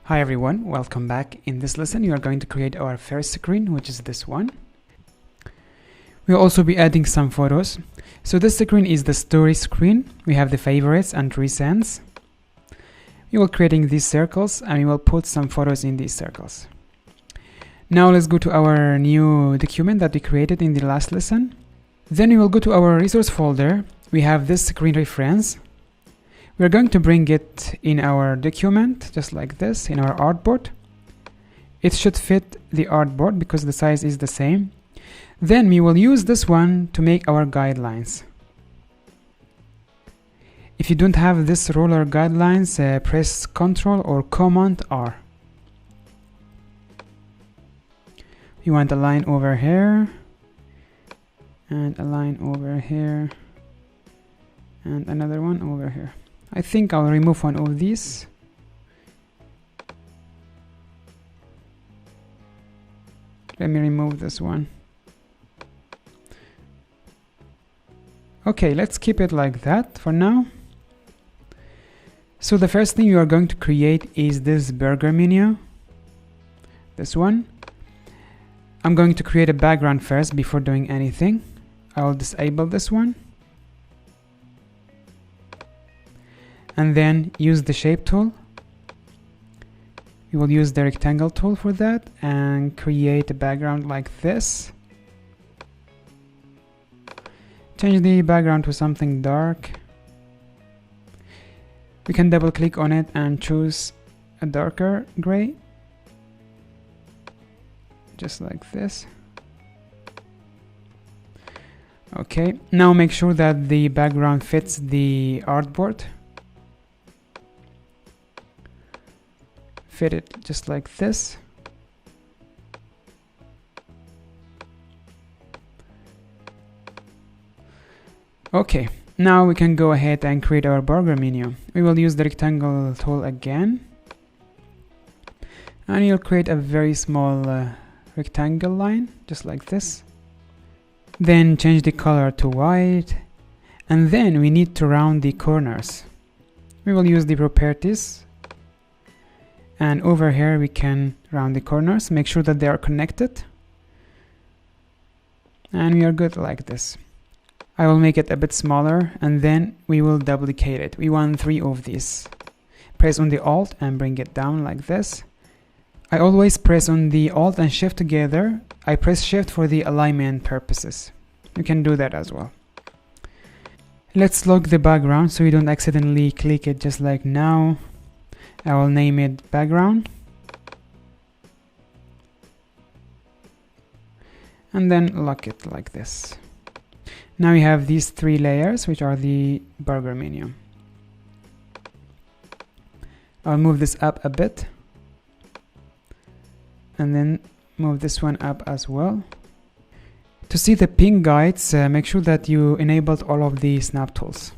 Hi everyone, welcome back. In this lesson you are going to create our first screen, which is this one. We'll also be adding some photos. So this screen is the story screen. We have the favorites and recents. We will creating these circles and we will put some photos in these circles. Now let's go to our new document that we created in the last lesson. Then we will go to our resource folder. We have this screen reference. We're going to bring it in our document, just like this, in our artboard. It should fit the artboard because the size is the same. Then we will use this one to make our guidelines. If you don't have this ruler guidelines, press Ctrl or Command R. You want a line over here, and a line over here, and another one over here. I think I'll remove one of these. Let me remove this one. Okay, let's keep it like that for now. So the first thing you are going to create is this burger menu. This one. I'm going to create a background first before doing anything. I'll disable this one. And then use the shape tool. You will use the rectangle tool for that and create a background like this. Change the background to something dark. We can double click on it and choose a darker gray. Just like this. Okay, now make sure that the background fits the artboard. Fit it just like this. Okay, now we can go ahead and create our burger menu. We will use the rectangle tool again, and you'll create a very small rectangle line just like this. Then change the color to white, and then we need to round the corners. We will use the properties. And over here we can round the corners, make sure that they are connected. And we are good like this. I will make it a bit smaller and then we will duplicate it. We want 3 of these. Press on the Alt and bring it down like this. I always press on the Alt and Shift together. I press Shift for the alignment purposes. You can do that as well. Let's lock the background so you don't accidentally click it just like now. I will name it background. And then lock it like this. Now we have these 3 layers, which are the burger menu. I'll move this up a bit. And then move this one up as well. To see the ping guides, make sure that you enabled all of the snap tools.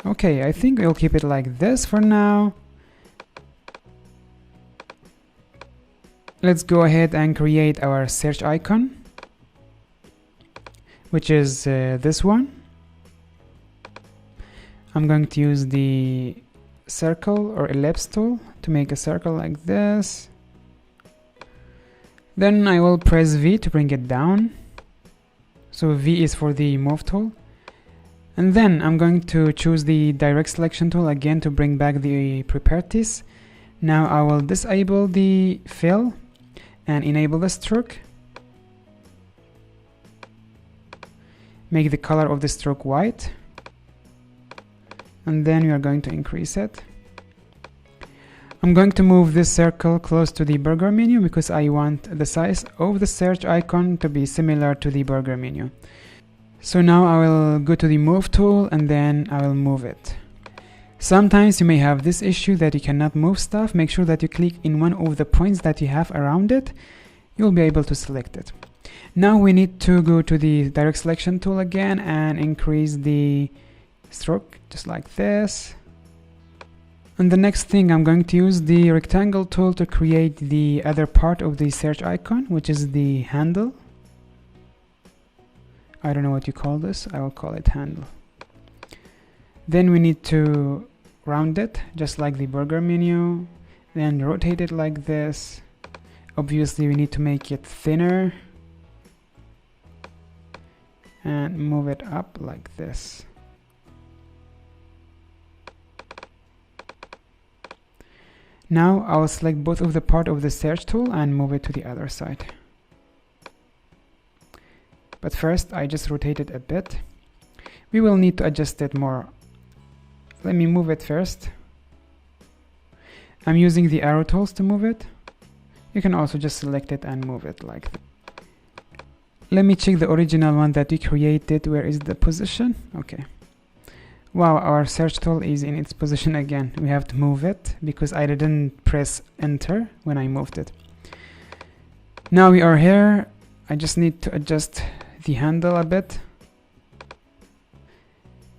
Okay, I think we'll keep it like this for now. Let's go ahead and create our search icon, which is this one. I'm going to use the circle or ellipse tool to make a circle like this. Then I will press V to bring it down. So V is for the move tool. And then I'm going to choose the direct selection tool again to bring back the properties. Now I will disable the fill and enable the stroke. Make the color of the stroke white. And then we are going to increase it. I'm going to move this circle close to the burger menu because I want the size of the search icon to be similar to the burger menu. So now I will go to the move tool and then I will move it. Sometimes you may have this issue that you cannot move stuff. Make sure that you click in one of the points that you have around it. You'll be able to select it. Now we need to go to the direct selection tool again and increase the stroke just like this. And the next thing, I'm going to use the rectangle tool to create the other part of the search icon, which is the handle. I don't know what you call this. I will call it handle. Then we need to round it just like the burger menu, then rotate it like this. Obviously we need to make it thinner and move it up like this. Now I'll select both of the part of the search tool and move it to the other side. But first I just rotate it a bit. We will need to adjust it more. Let me move it first. I'm using the arrow tools to move it. You can also just select it and move it like that. Let me check the original one that we created. Where is the position? Okay. Wow, our search tool is in its position again. We have to move it because I didn't press enter when I moved it. Now we are here. I just need to adjust the handle a bit.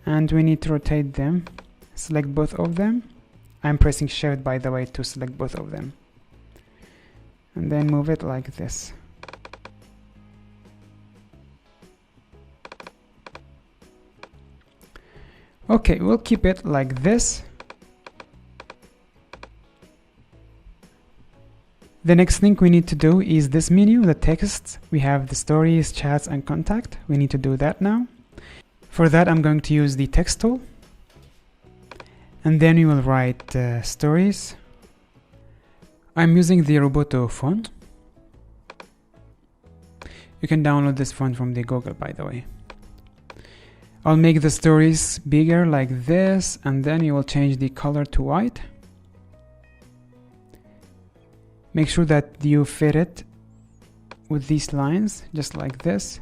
And we need to rotate them. Select both of them. I'm pressing shift, by the way, to select both of them. And then move it like this. Okay, we'll keep it like this. The next thing we need to do is this menu, the text. We have the stories, chats, and contact. We need to do that now. For that, I'm going to use the text tool. And then we will write stories. I'm using the Roboto font. You can download this font from the Google, by the way. I'll make the stories bigger like this, and then you will change the color to white. Make sure that you fit it with these lines, just like this.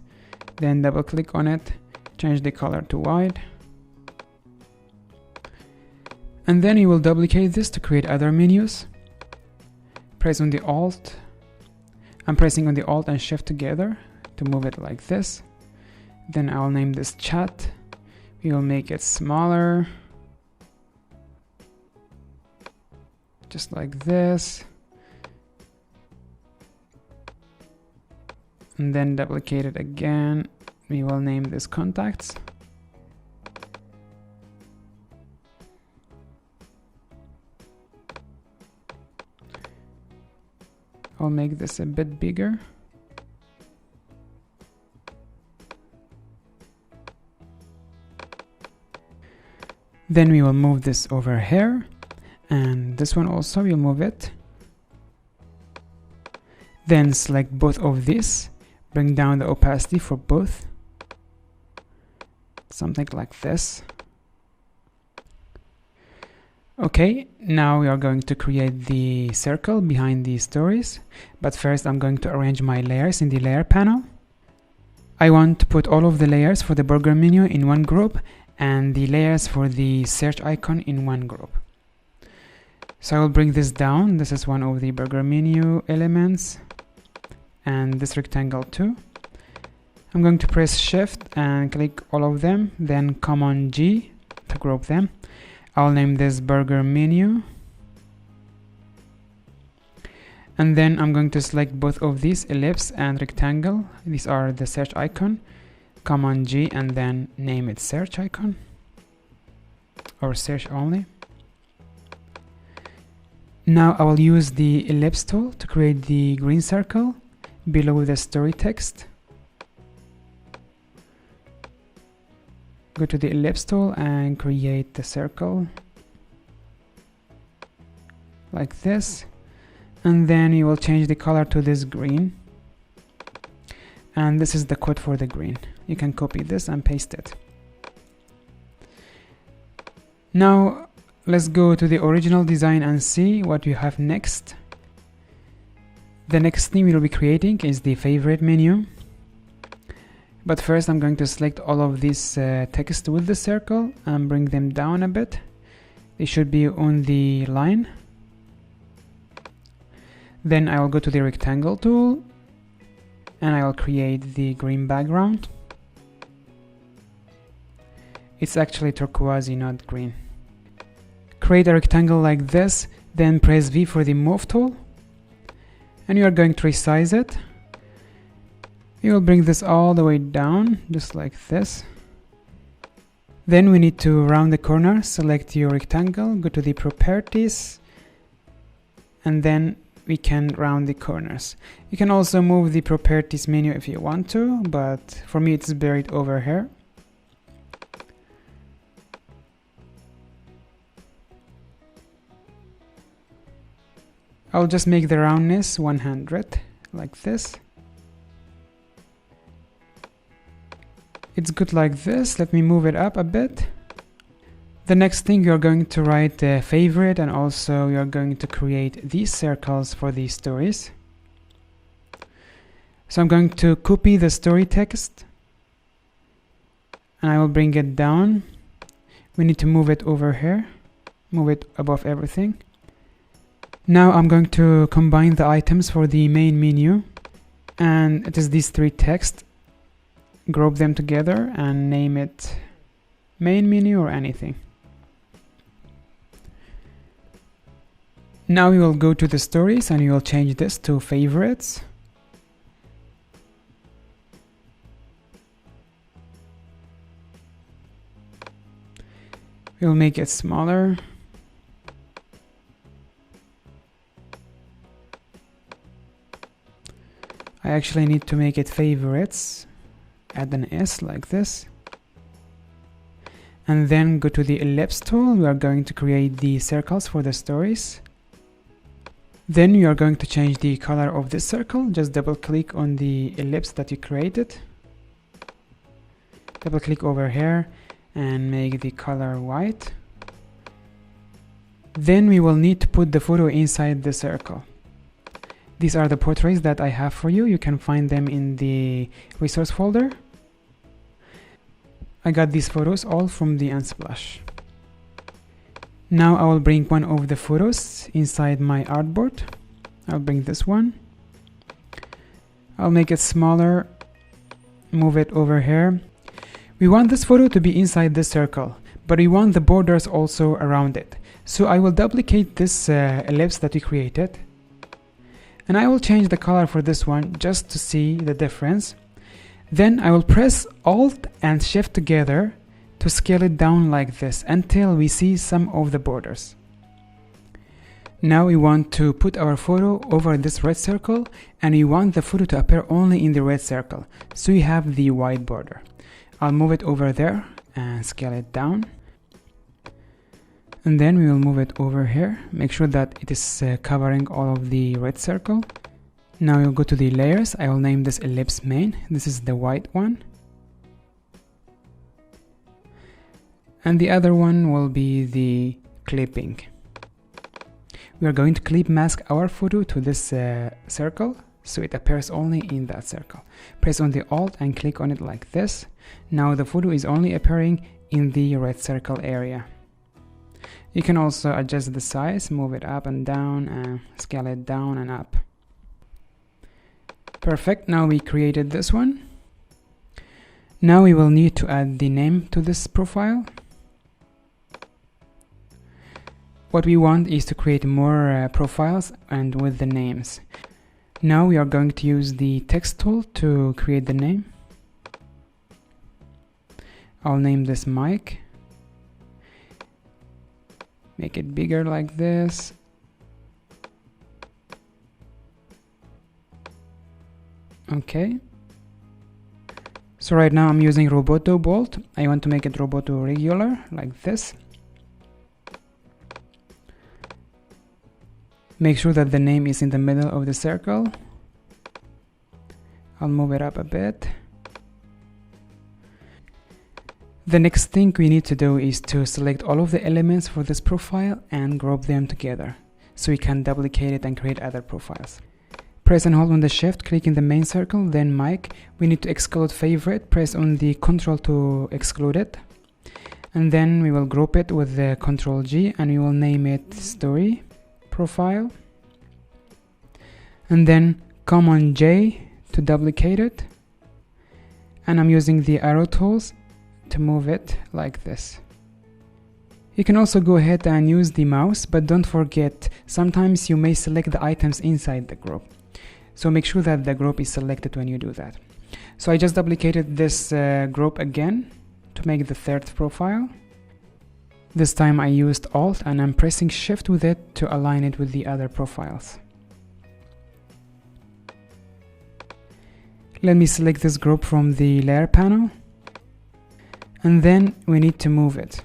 Then double click on it, change the color to white. And then you will duplicate this to create other menus. Press on the Alt. I'm pressing on the Alt and Shift together to move it like this. Then I'll name this chat. We will make it smaller. Just like this. And then duplicate it again. We will name this contacts. I'll make this a bit bigger. Then we will move this over here, and this one also we'll move it. Then select both of these, bring down the opacity for both, something like this. Okay, now we are going to create the circle behind the stories, but first I'm going to arrange my layers in the layer panel. I want to put all of the layers for the burger menu in one group and the layers for the search icon in one group. So I will bring this down. This is one of the burger menu elements, and this rectangle too. I'm going to press shift and click all of them, then Command G to group them. I'll name this burger menu, and then I'm going to select both of these, ellipse and rectangle. These are the search icon. Command G and then name it search icon or search only. Now I will use the ellipse tool to create the green circle below the story text. Go to the ellipse tool and create the circle like this, and then you will change the color to this green, and this is the code for the green. You can copy this and paste it. Now let's go to the original design and see what we have next. The next thing we will be creating is the favorite menu. But first I'm going to select all of this text with the circle and bring them down a bit. They should be on the line. Then I will go to the rectangle tool and I will create the green background. It's actually turquoise, not green. Create a rectangle like this, then press V for the move tool, and you are going to resize it. You will bring this all the way down, just like this. Then we need to round the corner. Select your rectangle, go to the properties, and then we can round the corners. You can also move the properties menu if you want to, but for me it's buried over here. I'll just make the roundness 100, like this. It's good like this. Let me move it up a bit. The next thing, you're going to write a favorite, and also you're going to create these circles for these stories. So I'm going to copy the story text and I will bring it down. We need to move it over here, move it above everything. Now I'm going to combine the items for the main menu, and it is these three texts. Group them together and name it main menu or anything. Now we will go to the stories and we will change this to favorites. We'll make it smaller. I actually need to make it favorites. Add an S like this. And then go to the ellipse tool. We are going to create the circles for the stories. Then you are going to change the color of this circle. Just double click on the ellipse that you created. Double click over here and make the color white. Then we will need to put the photo inside the circle. These are the portraits that I have for you. You can find them in the resource folder. I got these photos all from the Unsplash. Now I will bring one of the photos inside my artboard. I'll bring this one. I'll make it smaller, move it over here. We want this photo to be inside this circle, but we want the borders also around it. So I will duplicate this ellipse that we created. And I will change the color for this one just to see the difference. Then I will press Alt and Shift together to scale it down like this until we see some of the borders. Now we want to put our photo over this red circle, and we want the photo to appear only in the red circle, so we have the white border. I'll move it over there and scale it down. And then we will move it over here. Make sure that it is covering all of the red circle. Now we'll go to the layers. I will name this ellipse main. This is the white one. And the other one will be the clipping. We are going to clip mask our photo to this circle, so it appears only in that circle. Press on the Alt and click on it like this. Now the photo is only appearing in the red circle area. You can also adjust the size, move it up and down, and scale it down and up. Perfect, now we created this one. Now we will need to add the name to this profile. What we want is to create more profiles and with the names. Now we are going to use the text tool to create the name. I'll name this Mike. Make it bigger like this. Okay. So right now I'm using Roboto Bolt. I want to make it Roboto Regular like this. Make sure that the name is in the middle of the circle. I'll move it up a bit. The next thing we need to do is to select all of the elements for this profile and group them together, so we can duplicate it and create other profiles. Press and hold on the Shift, click in the main circle, then Mike. We need to exclude favorite. Press on the Ctrl to exclude it. And then we will group it with the Ctrl G and we will name it Story Profile. And then Command J to duplicate it. And I'm using the arrow tools to move it like this. You can also go ahead and use the mouse, but don't forget, sometimes you may select the items inside the group. So make sure that the group is selected when you do that. So I just duplicated this group again to make the third profile. This time I used Alt and I'm pressing Shift with it to align it with the other profiles. Let me select this group from the layer panel, and then we need to move it.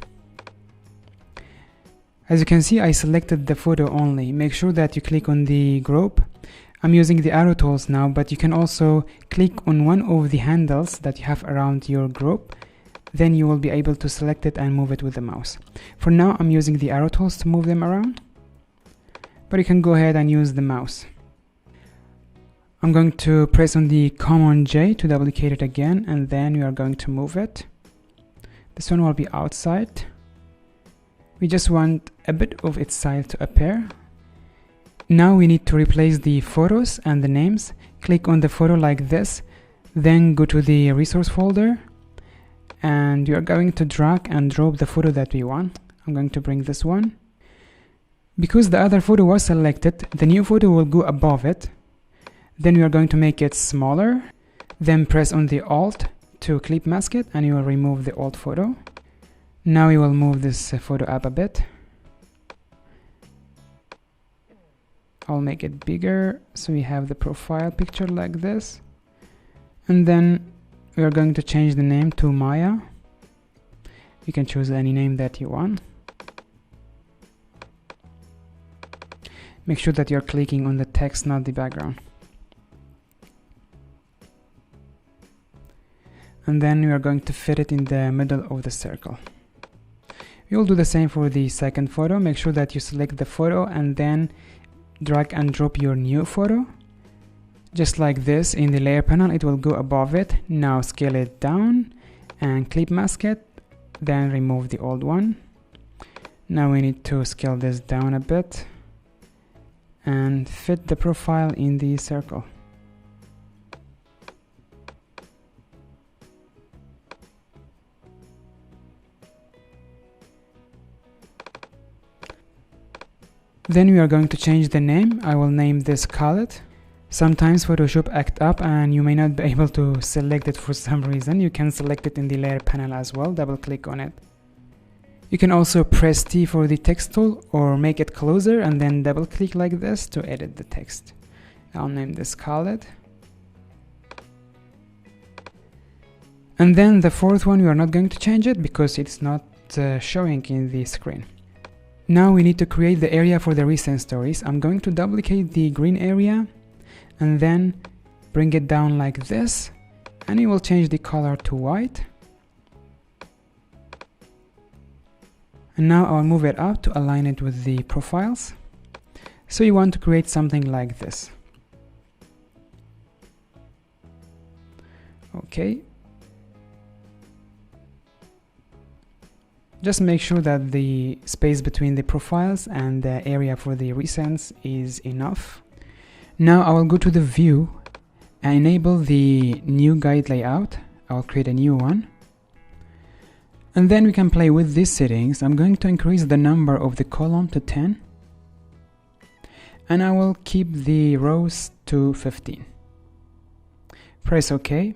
As you can see, I selected the photo only. Make sure that you click on the group. I'm using the arrow tools now, but you can also click on one of the handles that you have around your group. Then you will be able to select it and move it with the mouse. For now, I'm using the arrow tools to move them around, but you can go ahead and use the mouse. I'm going to press on the Command J to duplicate it again, and then we are going to move it. This one will be outside. We just want a bit of its side to appear. Now we need to replace the photos and the names. Click on the photo like this, then go to the resource folder, and you are going to drag and drop the photo that we want. I'm going to bring this one. Because the other photo was selected, the new photo will go above it. Then we are going to make it smaller, then press on the Alt to clip mask it, and you will remove the old photo. Now we will move this photo up a bit. I'll make it bigger so we have the profile picture like this. And then we are going to change the name to Maya. You can choose any name that you want. Make sure that you're clicking on the text, not the background. And then we are going to fit it in the middle of the circle. We will do the same for the second photo. Make sure that you select the photo and then drag and drop your new photo. Just like this in the layer panel, it will go above it. Now scale it down and clip mask it, then remove the old one. Now we need to scale this down a bit and fit the profile in the circle. Then we are going to change the name. I will name this Khaled. Sometimes Photoshop acts up and you may not be able to select it for some reason. You can select it in the layer panel as well. Double click on it. You can also press T for the text tool or make it closer and then double click like this to edit the text. I'll name this Khaled. And then the fourth one, we are not going to change it because it's not showing in the screen. Now we need to create the area for the recent stories. I'm going to duplicate the green area and then bring it down like this, and it will change the color to white. And now I'll move it up to align it with the profiles. So you want to create something like this. Okay. Just make sure that the space between the profiles and the area for the recents is enough. Now I will go to the view and enable the new guide layout. I'll create a new one. And then we can play with these settings. I'm going to increase the number of the column to 10. And I will keep the rows to 15. Press OK.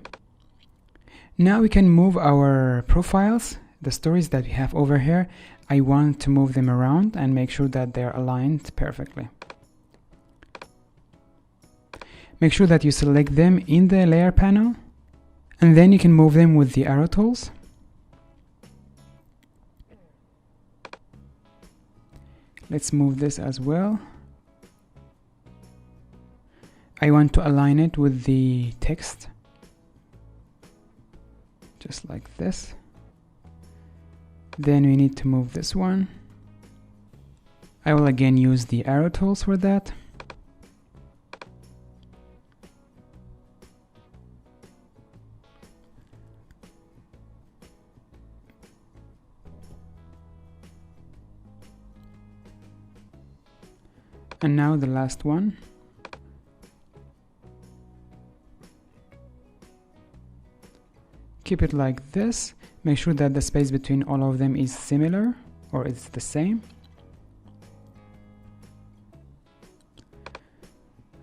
Now we can move our profiles. The stories that we have over here, I want to move them around and make sure that they're aligned perfectly. Make sure that you select them in the layer panel, and then you can move them with the arrow tools. Let's move this as well. I want to align it with the text, just like this. Then we need to move this one. I will again use the arrow tools for that. And now the last one. Keep it like this. Make sure that the space between all of them is similar or it's the same.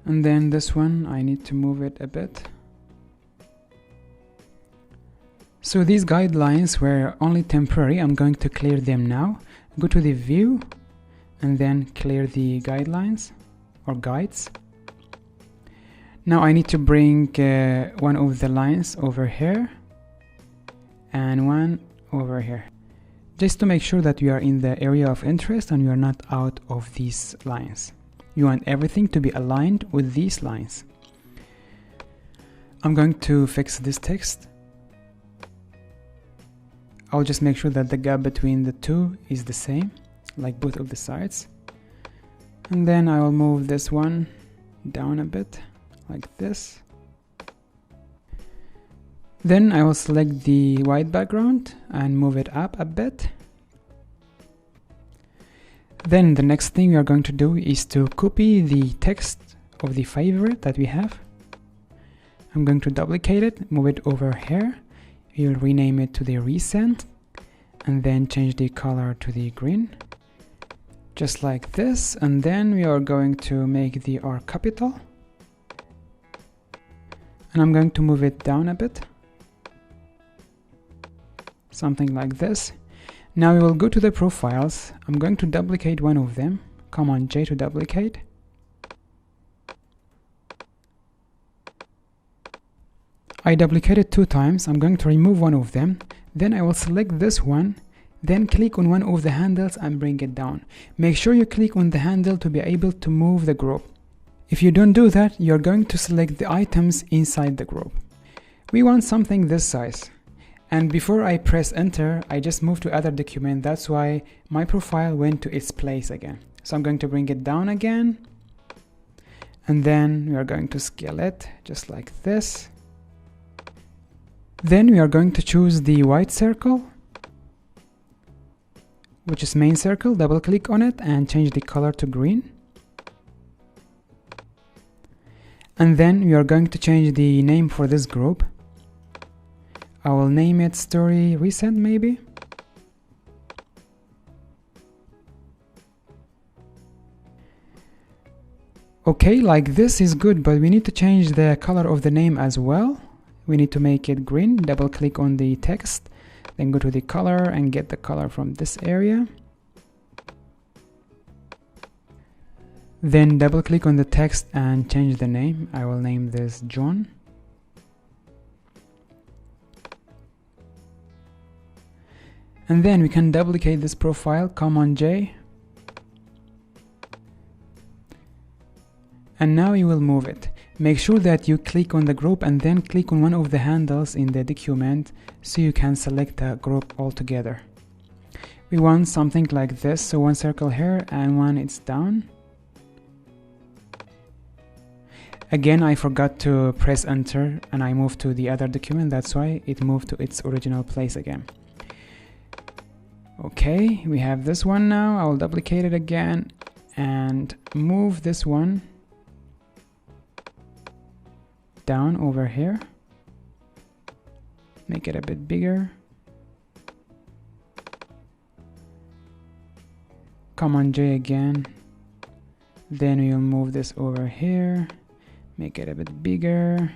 And then this one, I need to move it a bit So these guidelines were only temporary. I'm going to clear them now. Go to the view and then clear the guidelines or guides. Now I need to bring one of the lines over here and one over here, just to make sure that you are in the area of interest and you are not out of these lines. You want everything to be aligned with these lines. I'm going to fix this text. I'll just make sure that the gap between the two is the same, like both of the sides. And then I will move this one down a bit, like this. Then I will select the white background and move it up a bit. Then the next thing we are going to do is to copy the text of the favorite that we have. I'm going to duplicate it, move it over here. We'll rename it to the recent and then change the color to the green, just like this. And then we are going to make the R capital. And I'm going to move it down a bit, something like this. Now we will go to the profiles. I'm going to duplicate one of them. Command J to duplicate. I duplicated 2 times. I'm going to remove one of them. Then I will select this one, then click on one of the handles and bring it down. Make sure you click on the handle to be able to move the group. If you don't do that, you're going to select the items inside the group. We want something this size. And before I press enter, I just moved to other document. That's why my profile went to its place again. So I'm going to bring it down again. And then we are going to scale it just like this. Then we are going to choose the white circle, which is main circle. Double click on it and change the color to green. And then we are going to change the name for this group. I will name it story recent maybe. Okay, like this is good, but we need to change the color of the name as well. We need to make it green. Double click on the text, then go to the color and get the color from this area. Then double click on the text and change the name. I will name this John. And then we can duplicate this profile, Command J. And now you will move it. Make sure that you click on the group and then click on one of the handles in the document so you can select the group altogether. We want something like this, so one circle here and one it's down. Again, I forgot to press enter and I moved to the other document, that's why it moved to its original place again. Okay, we have this one now. I will duplicate it again and move this one down over here. Make it a bit bigger. Command J again. Then we'll move this over here. Make it a bit bigger.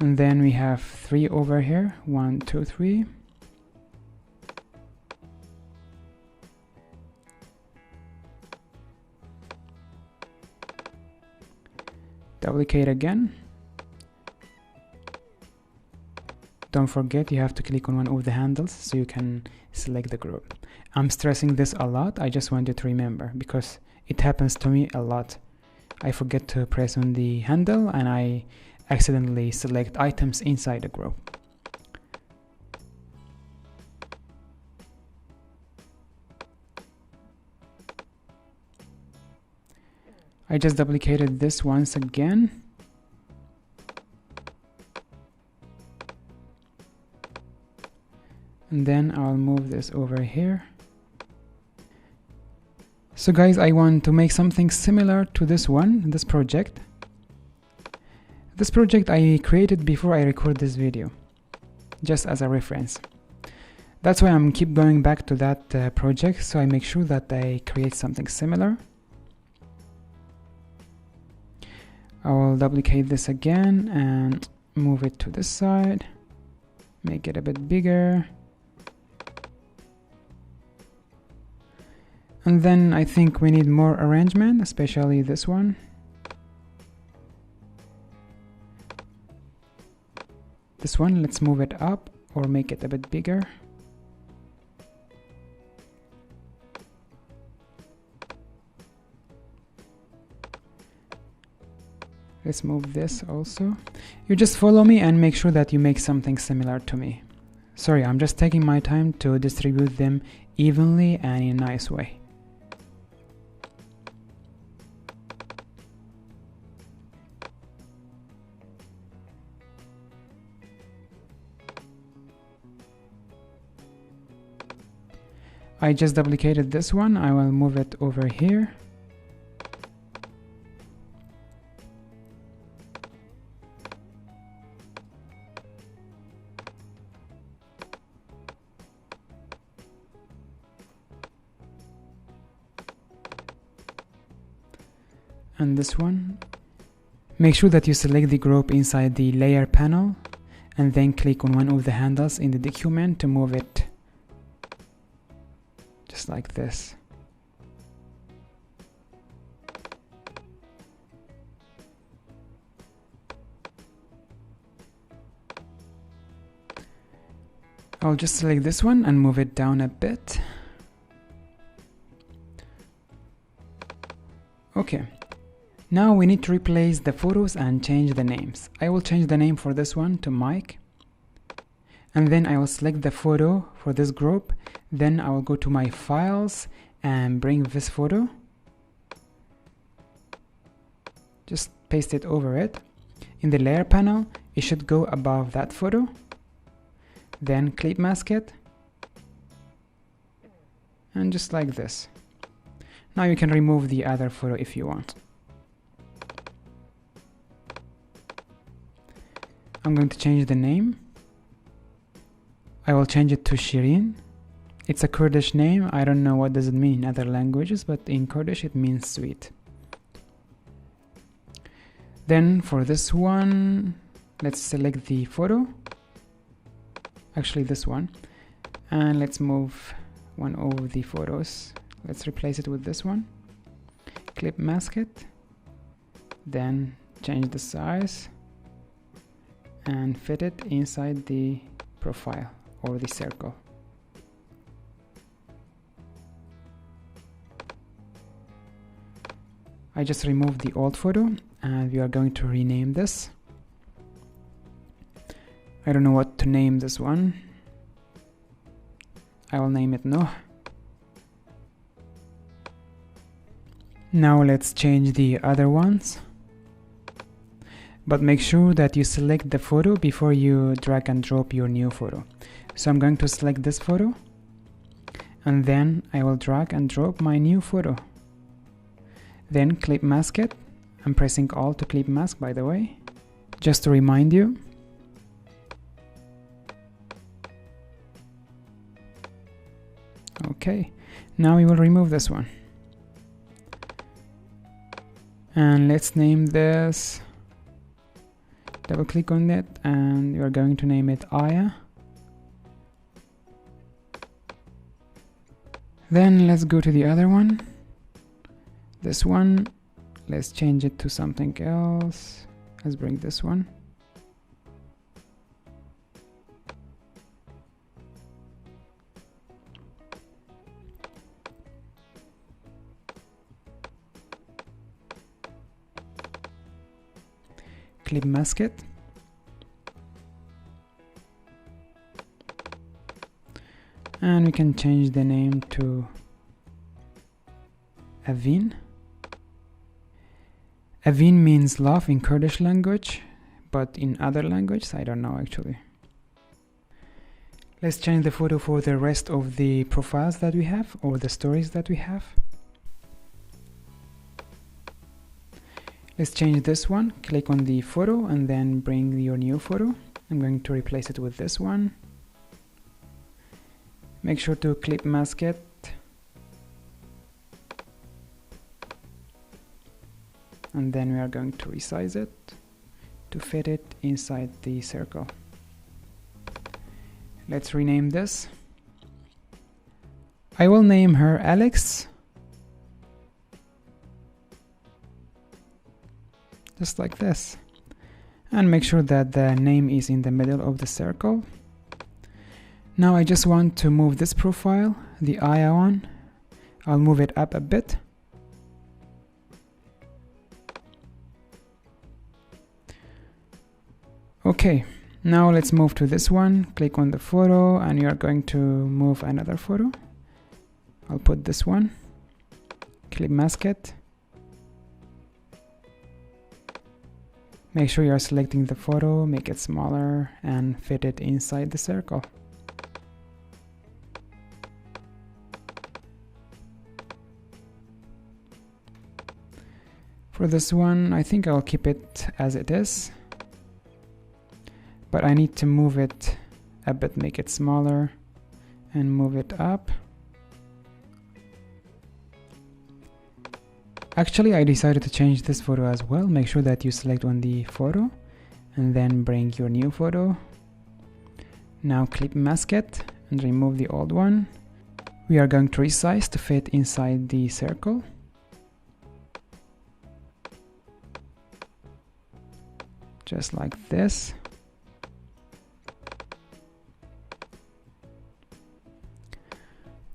And then we have 3 over here. 1, 2, 3. Duplicate again. Don't forget you have to click on one of the handles so you can select the group. I'm stressing this a lot. I just want you to remember because it happens to me a lot. I forget to press on the handle and I accidentally select items inside the group. I just duplicated this once again. And then I'll move this over here. So guys, I want to make something similar to this one, this project. This project I created before I record this video, just as a reference. That's why I'm keep going back to that project, so I make sure that I create something similar. I will duplicate this again and move it to this side. Make it a bit bigger. And then I think we need more arrangement, especially this one. This one, let's move it up or make it a bit bigger. Let's move this also. You just follow me and make sure that you make something similar to me. Sorry, I'm just taking my time to distribute them evenly and in a nice way. I just duplicated this one. I will move it over here. And this one. Make sure that you select the group inside the layer panel and then click on one of the handles in the document to move it just like this. I'll just select this one and move it down a bit. Okay. Now we need to replace the photos and change the names. I will change the name for this one to Mike. And then I will select the photo for this group. Then I will go to my files and bring this photo. Just paste it over it. In the layer panel, it should go above that photo. Then clip mask it. And just like this. Now you can remove the other photo if you want. I'm going to change the name. I will change it to Shirin. It's a Kurdish name. I don't know what does it mean in other languages, but in Kurdish it means sweet. Then for this one, let's select the photo. Actually this one. And let's move one of the photos. Let's replace it with this one. Clip mask it. Then change the size and fit it inside the profile or the circle. I just removed the old photo and we are going to rename this. I don't know what to name this one. I will name it Noah. Now let's change the other ones. But make sure that you select the photo before you drag and drop your new photo. So I'm going to select this photo and then I will drag and drop my new photo. Then clip mask it. I'm pressing Alt to clip mask, by the way, just to remind you. Okay, now we will remove this one. And let's name this. Double click on it and you are going to name it Aya. Then let's go to the other one. This one, let's change it to something else. Let's bring this one. Clip mask it. And we can change the name to Avin. Avin means love in Kurdish language, but in other languages, I don't know actually. Let's change the photo for the rest of the profiles that we have, or the stories that we have. Let's change this one. Click on the photo and then bring your new photo. I'm going to replace it with this one. Make sure to clip mask it. And then we are going to resize it to fit it inside the circle. Let's rename this. I will name her Alex. Just like this. And make sure that the name is in the middle of the circle. Now I just want to move this profile, the eye one. I'll move it up a bit. Okay, now let's move to this one. Click on the photo and you're going to move another photo. I'll put this one. Clip mask it. Make sure you're selecting the photo, make it smaller and fit it inside the circle. For this one, I think I'll keep it as it is, but I need to move it a bit, make it smaller and move it up. Actually, I decided to change this photo as well. Make sure that you select on the photo and then bring your new photo. Now clip mask it and remove the old one. We are going to resize to fit inside the circle. Just like this.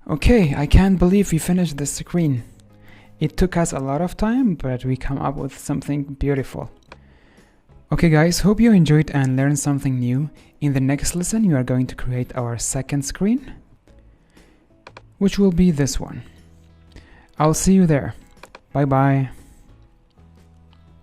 Okay, I can't believe we finished the screen. It took us a lot of time, but we come up with something beautiful. Okay guys, hope you enjoyed and learned something new. In the next lesson, we are going to create our second screen, which will be this one. I'll see you there. Bye bye.